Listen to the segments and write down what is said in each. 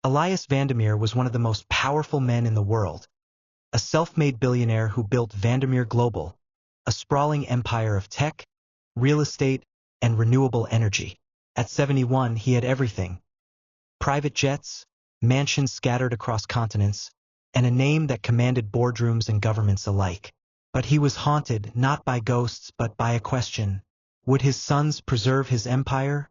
Elias Vandermere was one of the most powerful men in the world, a self-made billionaire who built Vandermere Global, a sprawling empire of tech, real estate, and renewable energy. At 71, he had everything: private jets, mansions scattered across continents, and a name that commanded boardrooms and governments alike. But he was haunted not by ghosts but by a question: would his sons preserve his empire,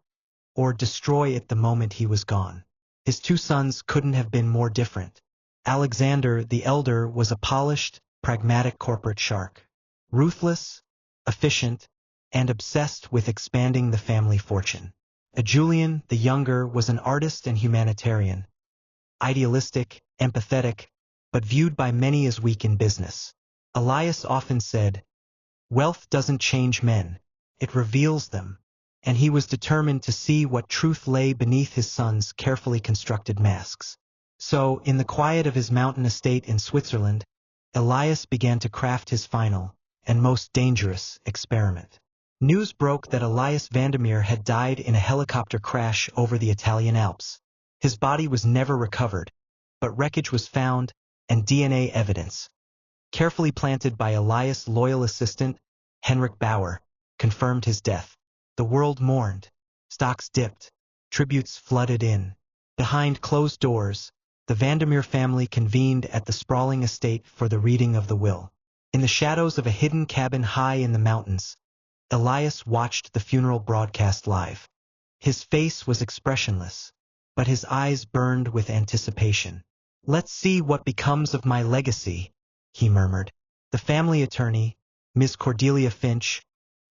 or destroy it the moment he was gone? His two sons couldn't have been more different. Alexander, the elder, was a polished, pragmatic corporate shark, ruthless, efficient, and obsessed with expanding the family fortune. Julian, the younger, was an artist and humanitarian, idealistic, empathetic, but viewed by many as weak in business. Elias often said, "Wealth doesn't change men, it reveals them," and he was determined to see what truth lay beneath his sons' carefully constructed masks. So, in the quiet of his mountain estate in Switzerland, Elias began to craft his final, and most dangerous, experiment. News broke that Elias Vandermere had died in a helicopter crash over the Italian Alps. His body was never recovered, but wreckage was found, and DNA evidence, carefully planted by Elias' loyal assistant, Henrik Bauer, confirmed his death. The world mourned, stocks dipped, tributes flooded in. Behind closed doors, the Vandermere family convened at the sprawling estate for the reading of the will. In the shadows of a hidden cabin high in the mountains, Elias watched the funeral broadcast live. His face was expressionless, but his eyes burned with anticipation. "Let's see what becomes of my legacy," he murmured. The family attorney, Ms. Cordelia Finch,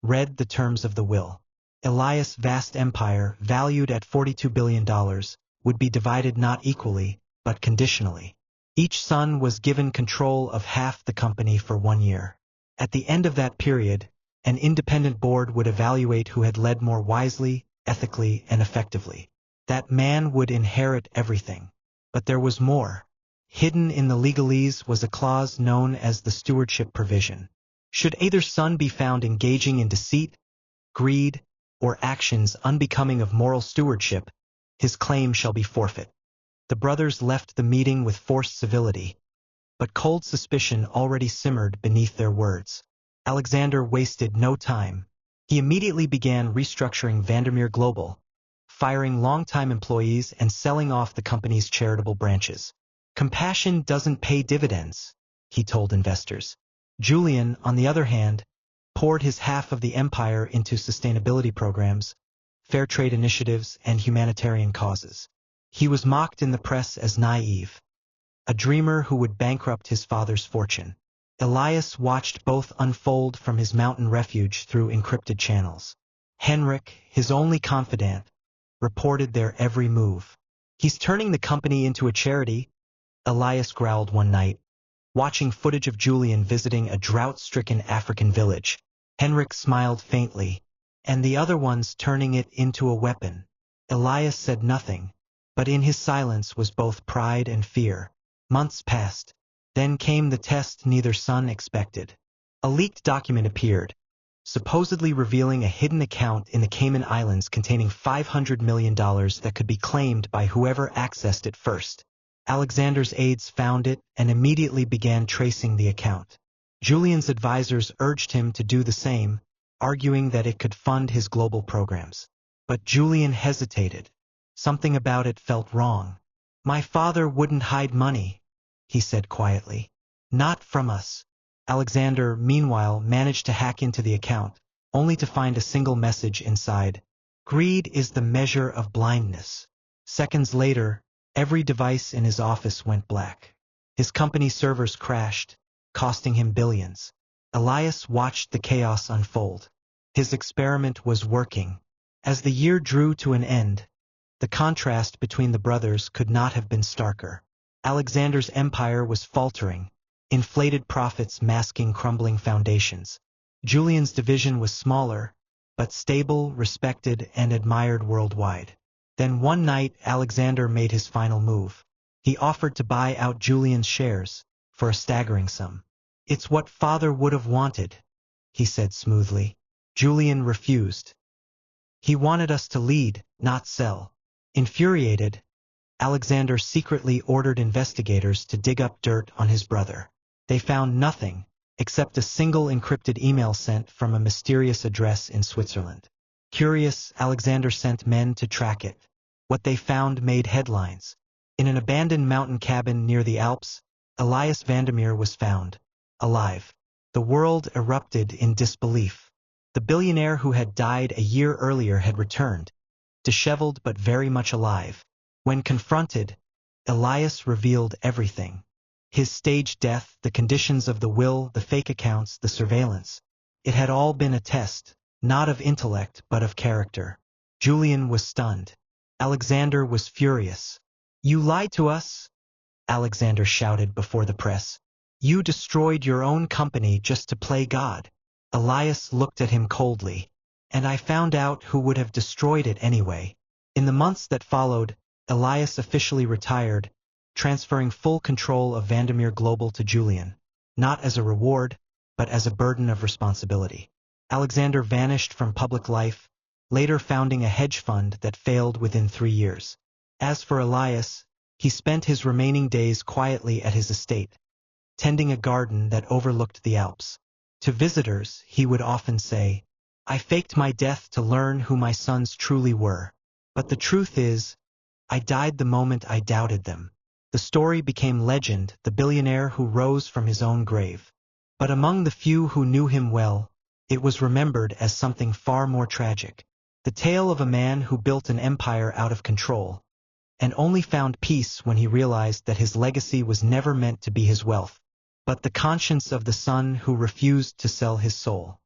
read the terms of the will. Elias' vast empire, valued at $42 billion, would be divided not equally, but conditionally. Each son was given control of half the company for 1 year. At the end of that period, an independent board would evaluate who had led more wisely, ethically, and effectively. That man would inherit everything. But there was more. Hidden in the legalese was a clause known as the stewardship provision. Should either son be found engaging in deceit, greed, or actions unbecoming of moral stewardship, his claim shall be forfeit. The brothers left the meeting with forced civility, but cold suspicion already simmered beneath their words. Alexander wasted no time. He immediately began restructuring Vandermere Global, firing longtime employees and selling off the company's charitable branches. "Compassion doesn't pay dividends," he told investors. Julian, on the other hand, poured his half of the empire into sustainability programs, fair trade initiatives, and humanitarian causes. He was mocked in the press as naive, a dreamer who would bankrupt his father's fortune. Elias watched both unfold from his mountain refuge through encrypted channels. Henrik, his only confidant, reported their every move. "He's turning the company into a charity," Elias growled one night, watching footage of Julian visiting a drought-stricken African village. Henrik smiled faintly, "And the other one's turning it into a weapon." Elias said nothing, but in his silence was both pride and fear. Months passed. Then came the test neither son expected. A leaked document appeared, supposedly revealing a hidden account in the Cayman Islands containing $500 million that could be claimed by whoever accessed it first. Alexander's aides found it and immediately began tracing the account. Julian's advisors urged him to do the same, arguing that it could fund his global programs. But Julian hesitated. Something about it felt wrong. "My father wouldn't hide money," he said quietly. "Not from us." Alexander, meanwhile, managed to hack into the account, only to find a single message inside: "Greed is the measure of blindness." Seconds later, every device in his office went black. His company servers crashed, costing him billions. Elias watched the chaos unfold. His experiment was working. As the year drew to an end, the contrast between the brothers could not have been starker. Alexander's empire was faltering, inflated profits masking crumbling foundations. Julian's division was smaller, but stable, respected, and admired worldwide. Then one night Alexander made his final move. He offered to buy out Julian's shares, for a staggering sum. "It's what father would have wanted," he said smoothly. Julian refused. "He wanted us to lead, not sell." Infuriated, Alexander secretly ordered investigators to dig up dirt on his brother. They found nothing, except a single encrypted email sent from a mysterious address in Switzerland. Curious, Alexander sent men to track it. What they found made headlines. In an abandoned mountain cabin near the Alps, Elias Vandermere was found, alive. The world erupted in disbelief. The billionaire who had died a year earlier had returned, disheveled but very much alive. When confronted, Elias revealed everything. His staged death, the conditions of the will, the fake accounts, the surveillance. It had all been a test, not of intellect but of character. Julian was stunned. Alexander was furious. "You lied to us," Alexander shouted before the press. "You destroyed your own company just to play God." Elias looked at him coldly. "And I found out who would have destroyed it anyway." In the months that followed, Elias officially retired, transferring full control of Vandermere Global to Julian, not as a reward, but as a burden of responsibility. Alexander vanished from public life, later founding a hedge fund that failed within 3 years. As for Elias, he spent his remaining days quietly at his estate, tending a garden that overlooked the Alps. To visitors, he would often say, "I faked my death to learn who my sons truly were. But the truth is, I died the moment I doubted them." The story became legend, the billionaire who rose from his own grave. But among the few who knew him well, it was remembered as something far more tragic. The tale of a man who built an empire out of control, and only found peace when he realized that his legacy was never meant to be his wealth, but the conscience of the son who refused to sell his soul.